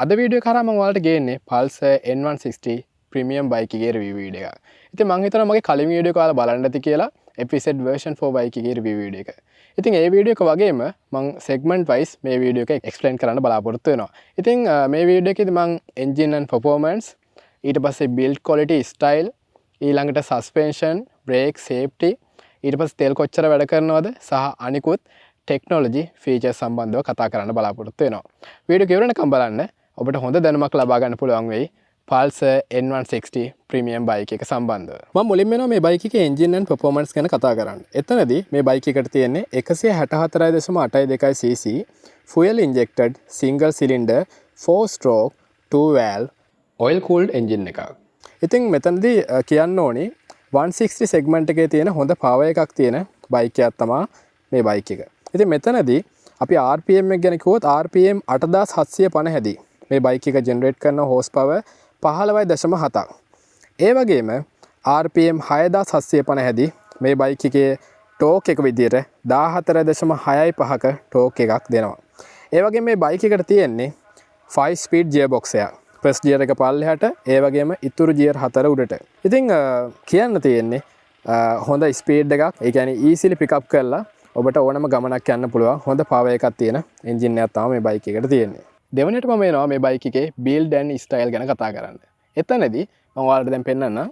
අද වීඩියෝ කරා මම ඔයාලට ගේන්නේ Pulsar N160 ප්‍රීමියම් බයික් එකේ රිවිව් වීඩියෝ එක. ඉතින් මම හිතනවා මගේ කලින් වීඩියෝ එක ඔයාලා බලන්න ඇති කියලා එපිසෝඩ් version 4 බයික් එකේ රිවිව් වීඩියෝ එක. ඉතින් ඒ වීඩියෝ එක වගේම මම segment wise මේ වීඩියෝ එක explain කරන්න බලාපොරොත්තු වෙනවා. ඉතින් මේ වීඩියෝ එකේදී මම engine and performance ඊට පස්සේ build quality style ඊළඟට suspension brake safety ඊට පස්සේ තෙල් කොච්චර වැඩ කරනවද සහ අනිකුත් ටෙක්නොලොජි ෆීචර්ස් සම්බන්ධව කතා කරන්න බලාපොරොත්තු වෙනවා. වීඩියෝ එක ඉවරනකම් බලන්න. ඔබට හොඳ දැනුමක් ලබා ගන්න පුළුවන් වෙයි Pulsar N160 ප්‍රීමියම් බයික් එක සම්බන්ධව. මම මුලින්ම එනවා මේ බයික් එකේ engine and performance ගැන කතා කරන්න. එතනදී මේ බයික් එකට තියෙන්නේ 164.82 cc fuel injected single cylinder 4 stroke 2 valve oil cooled engine එකක්. ඉතින් මෙතනදී කියන්න ඕනි 160 segment එකේ තියෙන හොඳ power එකක් තියෙන බයික් එකක් තමයි මේ බයික් එක. ඉතින් මෙතනදී අපි RPM එක ගැන කිව්වොත් RPM 8750දී මේ බයික් එක ජෙනරේට් කරන හෝස් පවර් 15.7ක්. ඒ වගේම RPM 6750දී මේ බයික් එකේ ටෝක් එක විදියට 14.65ක ටෝක් එකක් දෙනවා. ඒ වගේම මේ බයික් එකට තියෙන්නේ 5 ස්පීඩ් ගියර් බොක්ස් එකක්. ෆස්ට් ගියර් එක පල්ලෙහාට ඒ වගේම ඉතුරු ගියර් 4 උඩට. ඉතින් කියන්න තියෙන්නේ හොඳ ස්පීඩ් එකක්. ඒ කියන්නේ ඊසිලි පික් අප් කරලා ඔබට ඕනම ගමනක් යන්න පුළුවන් හොඳ පවර් එකක් තියෙන එන්ජින් එකක් තමයි මේ බයික් එකට තියෙන්නේ. දෙවෙනියට මම එනවා මේ බයික් එකේ build and style ගැන කතා කරන්න. එතනදී මම ඔයාලට දැන් පෙන්නන්නම්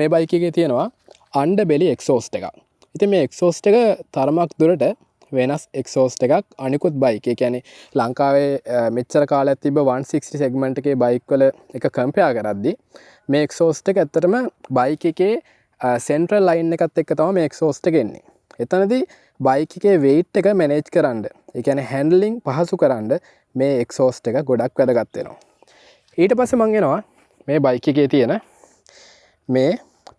මේ බයික් එකේ තියෙනවා underbelly exhaust එකක්. ඉතින් මේ exhaust එක තරමක් දුරට වෙනස් exhaust එකක් අනිකුත් බයික්. ඒ කියන්නේ ලංකාවේ මෙච්චර කාලයක් තිබ්බ 160 segment එකේ බයික් වල එක compare කරද්දී මේ exhaust එක ඇත්තටම බයික් එකේ central line එකත් එක්ක තමයි මේ exhaust එක එන්නේ. එතනදී බයික් එකේ weight එක manage කරන්න, ඒ කියන්නේ handling පහසු කරන්න මේ exhaust එක ගොඩක් වැදගත් වෙනවා. ඊට පස්සේ මම එනවා මේ බයික් එකේ තියෙන මේ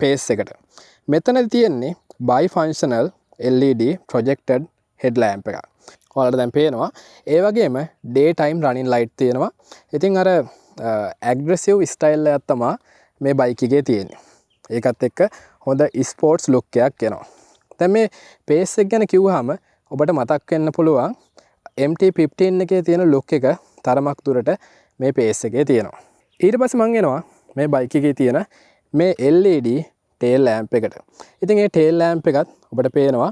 pace එකට. මෙතනදී තියෙන්නේ bifunctional LED projected headlamp එකක්. ඔයාලට දැන් පේනවා. ඒ වගේම day time running light තියෙනවා. ඉතින් අර aggressive style එකක් තමයි මේ බයික් එකේ තියෙන්නේ. ඒකත් එක්ක හොඳ sports look එකක් එනවා. දැන් මේ pace එක ගැන කිව්වහම ඔබට මතක් වෙන්න පුළුවන් MT-15 එකේ තියෙන look එක තරමක් දුරට මේ pace එකේ තියෙනවා. ඊට පස්සේ මම එනවා මේ බයික් එකේ තියෙන මේ LED tail lamp එකට. ඉතින් මේ tail lamp එකත් ඔබට පේනවා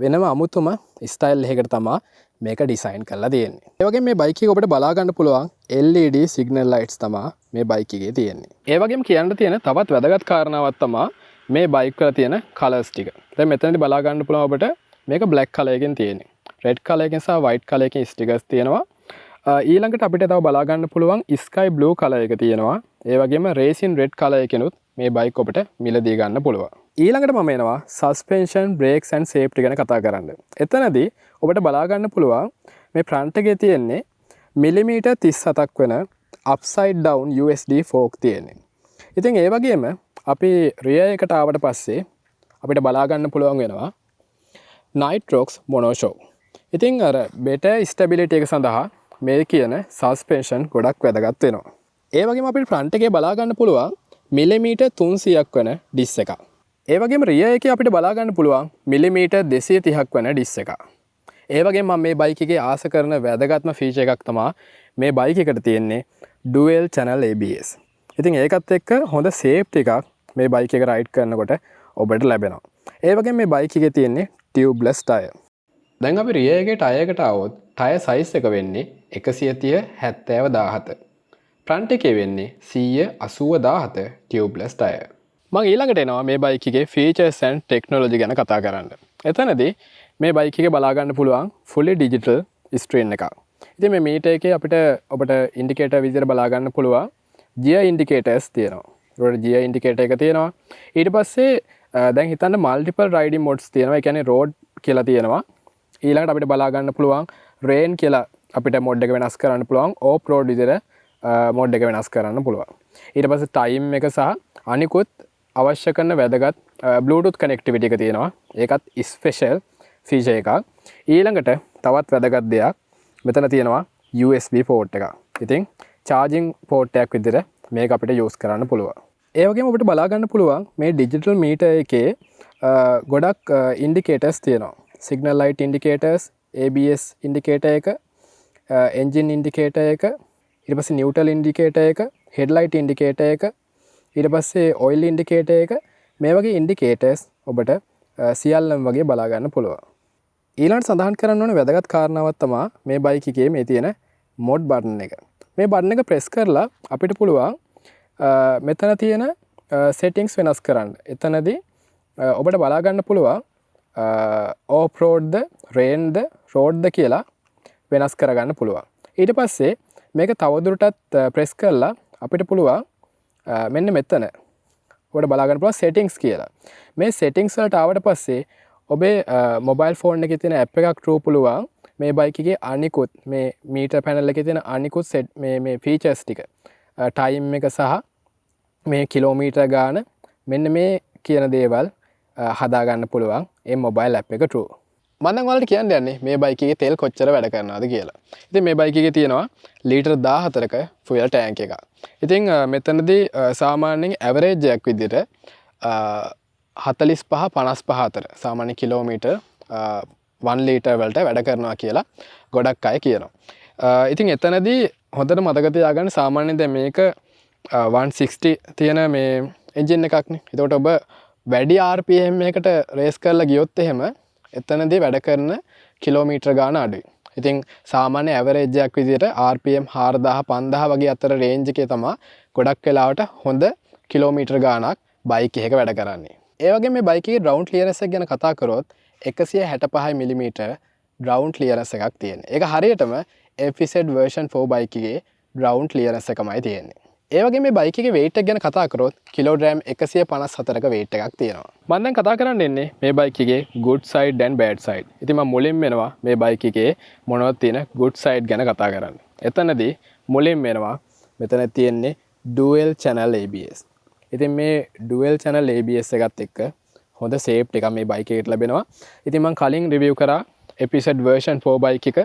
වෙනම අමුතුම style එකකට තමයි මේක ඩිසයින් කරලා තියෙන්නේ. ඒ වගේම මේ බයික් එක ඔබට බලා ගන්න පුළුවන් LED signal lights තමයි මේ බයික් එකේ තියෙන්නේ. ඒ වගේම කියන්න තියෙන තවත් වැදගත් කාරණාවක් තමයි මේ බයික් වල තියෙන කලර්ස් ටික. දැන් මෙතනදී බලා ගන්න පුළුවන් ඔබට මේක black color එකෙන් තියෙන්නේ. red color එකෙන් සහ white color එකෙන් ස්ටිකර්ස් තියෙනවා. ඊළඟට අපිට තව බලා ගන්න පුළුවන් sky blue color එක තියෙනවා. ඒ වගේම racing red color එකෙනුත් මේ බයික් ඔබට මිලදී ගන්න පුළුවන්. ඊළඟට මම එනවා suspension brakes and safety ගැන කතා කරන්න. එතනදී ඔබට බලා ගන්න පුළුවන් මේ front එකේ තියෙන්නේ මිලිමීටර් 37ක් වෙන upside down USD fork තියෙන්නේ. ඉතින් ඒ වගේම අපි rear එකට ආවට පස්සේ අපිට බලා ගන්න පුළුවන් වෙනවා Nitrox monoshock. ඉතින් අර better stability එක සඳහා මේ කියන suspension ගොඩක් වැදගත් වෙනවා. ඒ වගේම අපිට front එකේ බලා ගන්න පුළුවන් මිලිමීටර් 300ක් වෙන disc එකක්. ඒ වගේම rear එකේ අපිට බලා ගන්න පුළුවන් මිලිමීටර් 230ක් වෙන disc එකක්. ඒ වගේම මම මේ බයික් එකේ ආස කරන වැදගත්ම feature එකක් තමයි මේ බයික් එකට තියෙන්නේ dual channel ABS. ඉතින් ඒකත් එක්ක හොඳ safety එකක් මේ බයික් එක රයිඩ් කරනකොට ඔබට ලැබෙනවා. ඒ වගේම මේ බයික් එකේ තියෙන්නේ tubeless tire. දැන් අපි rear එකේ tire එකට ආවොත් tire size එක වෙන්නේ 130/70/17. front එකේ වෙන්නේ 180/17 tubeless tire. මම ඊළඟට එනවා මේ බයික් එකේ features and technology ගැන කතා කරන්න. එතනදී මේ බයික් එකේ බලා ගන්න පුළුවන් fully digital screen එකක්. ඉතින් මේ මීටර් එකේ අපිට ඔබට indicator විදිහට බලා ගන්න පුළුවන් gear indicators තියෙනවා. road gear indicator එක තියෙනවා. ඊට පස්සේ දැන් හිතන්න multiple riding modes තියෙනවා. ඒ කියන්නේ road කියලා තියෙනවා. ඊළඟට අපිට බලා ගන්න පුළුවන් rain කියලා අපිට mode එක වෙනස් කරන්න පුළුවන්. off road විදිහට mode එක වෙනස් කරන්න පුළුවන්. ඊට පස්සේ time එක සහ අනිකුත් අවශ්‍ය කරන වැදගත් Bluetooth connectivity එක තියෙනවා. ඒකත් special feature එකක්. ඊළඟට තවත් වැදගත් දෙයක් මෙතන තියෙනවා USB port එකක්. ඉතින් charging port එකක් විදිහට මේක අපිට use කරන්න පුළුවන්. ඒ වගේම ඔබට බලා ගන්න පුළුවන් මේ digital meter එකේ ගොඩක් indicators තියෙනවා. signal light indicators, ABS indicator එක, engine indicator එක, ඊට පස්සේ නිව්ට්‍රල් ඉන්ඩිකේටර් එක, හෙඩ්ලයිට් ඉන්ඩිකේටර් එක, ඊට පස්සේ ඔයිල් ඉන්ඩිකේටර් එක, මේ වගේ ඉන්ඩිකේටර්ස් ඔබට සියල්ලම වගේ බලා ගන්න පුළුවන්. ඊළඟට සඳහන් කරන්න ඕන වැදගත් කාරණාවක් තමයි මේ බයික් එකේ මේ තියෙන මොඩ් බටන් එක. මේ බටන් එක ප්‍රෙස් කරලා අපිට පුළුවන් මෙතන තියෙන settings වෙනස් කරන්න. එතනදී ඔබට බලා ගන්න පුළුවන් off road ද rain ද road ද කියලා වෙනස් කරගන්න පුළුවන්. ඊට පස්සේ මේක තවදුරටත් ප්‍රෙස් කරලා අපිට පුළුවන් මෙන්න මෙතන ඔබට බලා ගන්න පුළුවන් settings කියලා. මේ settings වලට ආවට පස්සේ ඔබේ මොබයිල් ෆෝන් එකේ තියෙන app එකක් true පුළුවන් මේ බයික් එකේ අනිකුත් මේ මීටර් පැනල් එකේ තියෙන අනිකුත් මේ features ටික time එක සහ මේ කිලෝමීටර් ගාන මෙන්න මේ කියන දේවල් හදා ගන්න පුළුවන් මේ මොබයිල් app එක true. මම දැන් ඔයාලට කියන්න යන්නේ මේ බයික් එකේ තෙල් කොච්චර වැඩ කරනවද කියලා. ඉතින් මේ බයික් එකේ තියෙනවා ලීටර් 14ක ෆුයල් ටැංක් එකක්. ඉතින් මෙතනදී සාමාන්‍යයෙන් ඇවරේජ් එකක් විදිහට 45 55 අතර සාමාන්‍ය කිලෝමීටර් 1 ලීටර් වලට වැඩ කරනවා කියලා ගොඩක් අය කියනවා. ඉතින් එතනදී හොඳට මතක තියාගන්න සාමාන්‍යයෙන් දැන් මේක 160 තියෙන මේ එන්ජින් එකක්නේ. ඒකට ඔබ වැඩි RPM එකකට රේස් කරලා ගියොත් එහෙම එතනදී වැඩ කරන කිලෝමීටර් ගාන අඩුයි. ඉතින් සාමාන්‍ය ඇවරේජ් එකක් විදිහට RPM 4000 5000 වගේ අතර රේන්ජ් එකේ තමයි ගොඩක් වෙලාවට හොඳ කිලෝමීටර් ගානක් බයික් එකක වැඩ කරන්නේ. ඒ වගේම මේ බයික් එකේ ග්‍රවුන්ඩ් ක්ලියරන්ස් එක ගැන කතා කරොත් 165 mm ග්‍රවුන්ඩ් ක්ලියරන්ස් එකක් තියෙනවා. ඒක හරියටම FZ version 4 බයික් එකේ ග්‍රවුන්ඩ් ක්ලියරන්ස් එකමයි තියෙන්නේ. ඒ වගේ මේ බයික් එකේ weight එක ගැන කතා කරොත් කිලෝග්‍රෑම් 154ක weight එකක් තියෙනවා. මම දැන් කතා කරන්න ඉන්නේ මේ බයික් එකේ good side and bad side. ඉතින් මම මුලින්ම එනවා මේ බයික් එකේ මොනවද තියෙන good side ගැන කතා කරන්න. එතනදී මුලින්ම එනවා මෙතන තියෙන්නේ dual channel ABS. ඉතින් මේ dual channel ABS එකත් එක්ක හොඳ safety එකක් මේ බයික් එකට ලැබෙනවා. ඉතින් මම කලින් review කරා FZ version 4 බයික් එක.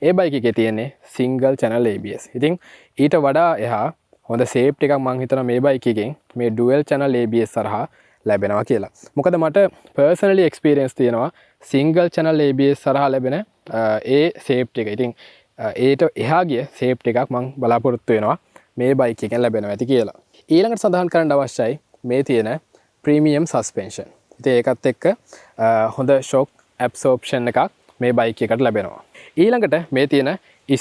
ඒ බයික් එකේ තියෙන්නේ single channel ABS. ඉතින් ඊට වඩා එහා හොඳ සේෆ්ටි එකක් මම හිතනවා මේ බයික් එකෙන් මේ ඩුවල් channel ABS සරහා ලැබෙනවා කියලා. මොකද මට පර්සනලි එක්ස්පීරියන්ස් තියෙනවා සිංගල් channel ABS සරහා ලැබෙන ඒ සේෆ්ටි එක. ඉතින් ඒට එහා ගිය සේෆ්ටි එකක් මම බලාපොරොත්තු වෙනවා මේ බයික් එකෙන් ලැබෙනවා ඇති කියලා. ඊළඟට සඳහන් කරන්න අවශ්‍යයි මේ තියෙන ප්‍රීමියම් සස්පෙන්ෂන්. ඉතින් ඒකත් එක්ක හොඳ shock absorption එකක් මේ බයික් එකට ලැබෙනවා. ඊළඟට මේ තියෙන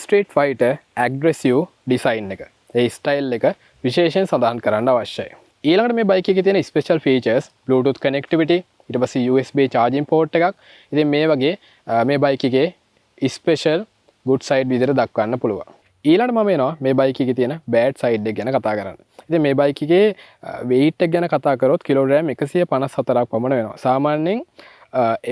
Street Fighter aggressive design එක. ඒ ස්ටයිල් එක විශේෂයෙන් සඳහන් කරන්න අවශ්‍යයි. ඊළඟට මේ බයික් එකේ තියෙන ස්පෙෂල් ෆීචර්ස් Bluetooth connectivity, ඊට පස්සේ USB charging port එකක්. ඉතින් මේ වගේ මේ බයික් එකේ ස්පෙෂල් good side විදිහට දක්වන්න පුළුවන්. ඊළඟට මම එනවා මේ බයික් එකේ තියෙන bad side එක ගැන කතා කරන්න. ඉතින් මේ බයික් එකේ weight එක ගැන කතා කරොත් කිලෝග්‍රෑම් 154ක් පමණ වෙනවා. සාමාන්‍යයෙන්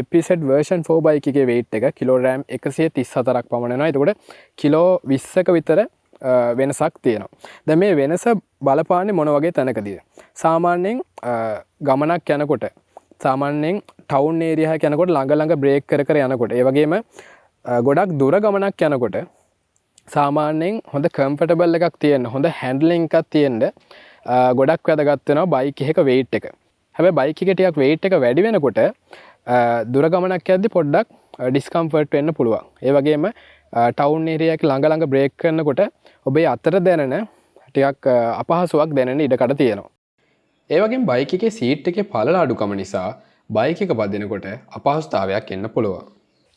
FZ version 4 බයික් එකේ weight එක කිලෝග්‍රෑම් 134ක් පමණ වෙනවා. එතකොට කිලෝ 20ක විතර වෙනසක් තියෙනවා. දැන් මේ වෙනස බලපාන්නේ මොන වගේ තැනකදීද? සාමාන්‍යයෙන් ගමනක් යනකොට සාමාන්‍යයෙන් ටවුන් ඒරියා එකක යනකොට ළඟ බ්‍රේක් කර යනකොට ඒ වගේම ගොඩක් දුර ගමනක් යනකොට සාමාන්‍යයෙන් හොඳ කම්ෆර්ටබල් එකක් තියෙන්න, හොඳ හැන්ඩලින් එකක් තියෙන්න ගොඩක් වැදගත් වෙනවා බයික් එකක weight එක. හැබැයි බයික් එකේ ටිකක් weight එක වැඩි වෙනකොට දුර ගමනක් යද්දි පොඩ්ඩක් ඩිස්කම්ෆර්ට් වෙන්න පුළුවන්. ඒ වගේම ටවුන් ඒරියා එකේ ළඟ බ්‍රේක් කරනකොට ඔබේ අතට දැනෙන ටිකක් අපහසුයක් දැනෙන ඉඩකඩ තියෙනවා. ඒ වගේම බයික් එකේ සීට් එකේ පළල අඩුකම නිසා බයික් එක පදිනකොට අපහසුතාවයක් එන්න පුළුවන්.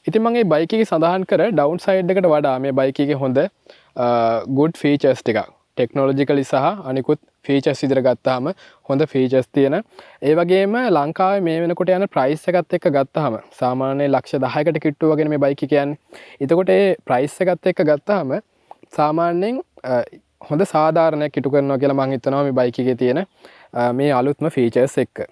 ඉතින් මම මේ බයික් එකේ සඳහන් කර ඩවුන් සයිඩ් එකට වඩා මේ බයික් එකේ හොඳ good features ටිකක් ටෙක්නොලොජිකලි සහ අනිකුත් ෆීචර්ස් විදිහට ගත්තාම හොඳ ෆීචර්ස් තියෙන. ඒ වගේම ලංකාවේ මේ වෙනකොට යන ප්‍රයිස් එකත් එක්ක ගත්තාම සාමාන්‍යයෙන් ලක්ෂ 10කට කිට්ටු වගේ මේ බයික් එක කියන්නේ. එතකොට ඒ ප්‍රයිස් එකත් එක්ක ගත්තාම සාමාන්‍යයෙන් හොඳ සාධාරණයක් ඉටු කරනවා කියලා මම හිතනවා මේ බයික් එකේ තියෙන මේ අලුත්ම ෆීචර්ස් එක්ක.